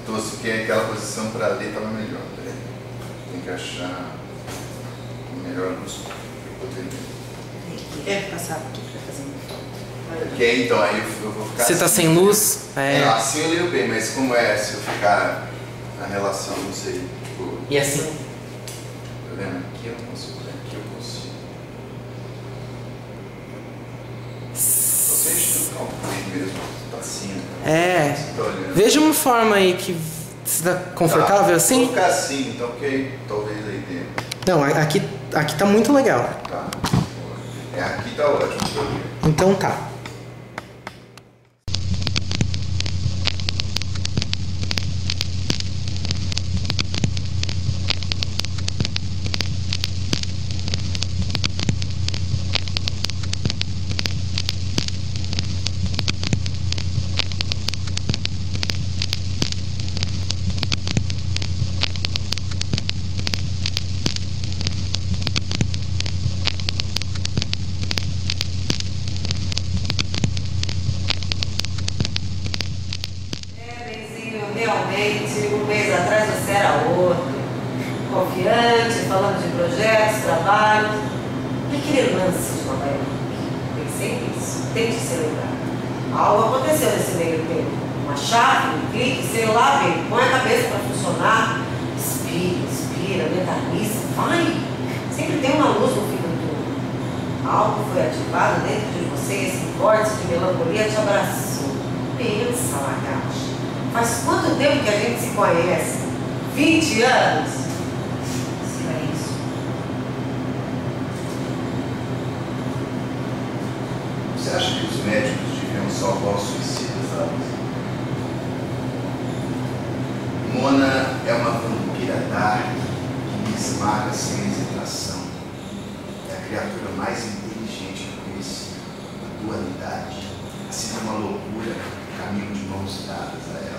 Então se quer aquela posição para ler, estava melhor. Né? Tem que achar a melhor luz para poder ler. Quer passar aqui para fazer Ok, então aí eu vou ficar. Você tá sem luz? É. Não, assim eu leio bem, mas como é se eu ficar na relação, não sei. Tipo, E assim? tá vendo? Aqui eu não consigo ler, aqui eu consigo. Você estuda um mesmo, tá assim. É. Você tá olhando. Veja uma forma aí que você tá confortável assim? Vou ficar assim, então ok, talvez aí dentro. Não, aqui tá muito legal. Tá. É, aqui tá ótimo pra eu ver. Então tá. Realmente, um mês atrás você era outro, confiante, falando de projetos, trabalho, e aquele lance de Nova York. Pensei nisso, tente se lembrar. Algo aconteceu nesse meio tempo, uma chave, um clique, sei lá, bem, põe a cabeça para funcionar, inspira, mentaliza, vai. Sempre tem uma luz no fim do túnel. Algo foi ativado dentro de você, esse vórtice de melancolia te abraçou. Pensa, lagarto. Faz quanto tempo que a gente se conhece? 20 anos? Silêncio. Você acha que os médicos deviam salvar os suicidas, sabe? Mona é uma vampira dark que me esmaga sem hesitação. É a criatura mais inteligente que eu conheci. A dualidade, assim como a loucura, caminho de mãos dadas a ela.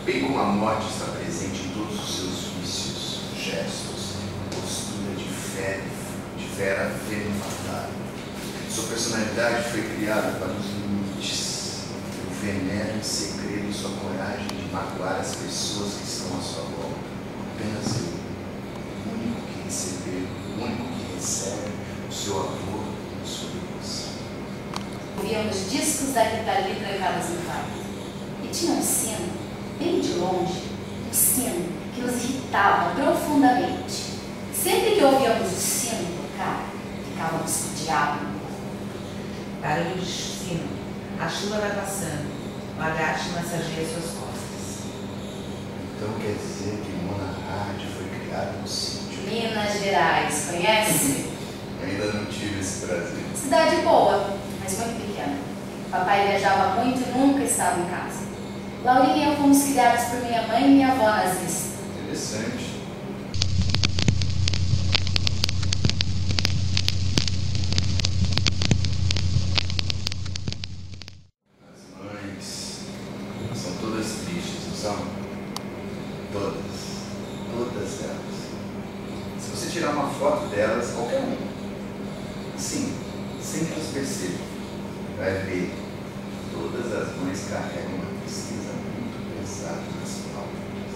Bem como a morte está presente em todos os seus vícios, gestos, postura de fera femme-fatale. Sua personalidade foi criada para os limites. Eu venero em segredo sua coragem de magoar as pessoas que estão à sua volta. Apenas eu, o único que recebeu, o único que recebe o seu amor e a sua devoção. Ouvíamos discos da Rita Lee trancados no quarto. E tinha um sino, bem de longe, um sino que nos irritava profundamente. Sempre que ouvíamos o sino tocar, ficávamos com o diabo no corpo. Barulho de sino. A chuva vai passando. Lagarto massageia suas costas. Então quer dizer que Mona Hard foi criada no sítio. Minas Gerais, conhece? Ainda não tive esse prazer. Cidade boa, mas muito pequena. Papai viajava muito e nunca estava em casa. Laurinha e eu fomos criadas por minha mãe e minha avó nazista. Interessante. As mães são todas tristes, não são? Todas. Todas elas. Se você tirar uma foto delas, qualquer uma, sim, sem que elas percebam, vai ver que todas as mães carregam uma tristeza muito pesada nas palmas.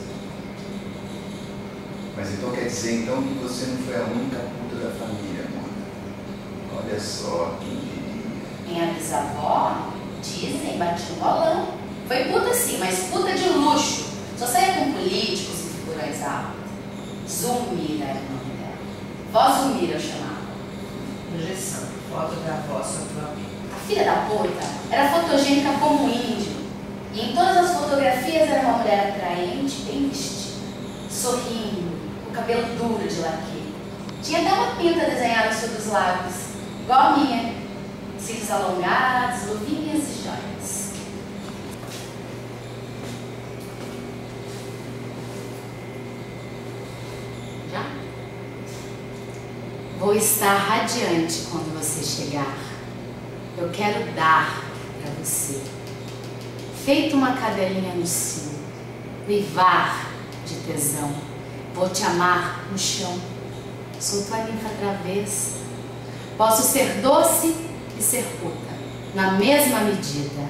Mas então quer dizer então que você não foi a única puta da família, Mona? Olha só, quem diria. Minha bisavó, dizem, batia um bolão. Foi puta sim, mas puta de luxo. Só saía com políticos e figurões altas. Zulmira era o nome dela. Vó Zulmira eu chamava. Projeção. Foto da avó sobre o amigo. A filha da puta era fotogênica como um índio. E em todas as fotografias era uma mulher atraente, bem vestida, sorrindo, com o cabelo duro de laque. Tinha até uma pinta desenhada sobre os lábios, igual a minha. Cílios alongados, luvinhas e joias. Já? Vou estar radiante quando você chegar. Eu quero dar para você. Feito uma cadelinha no cio, uivar de tesão. Vou te amar no chão. Sou tua ninfa travessa. Posso ser doce e ser puta, na mesma medida.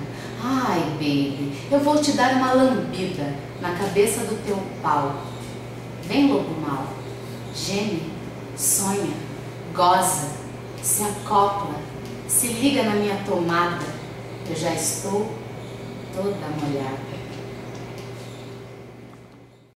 Ai, baby, eu vou te dar uma lambida na cabeça do teu pau. Vem, lobo mau, geme, sonha, goza, se acopla, se liga na minha tomada. Eu já estou toda molhada.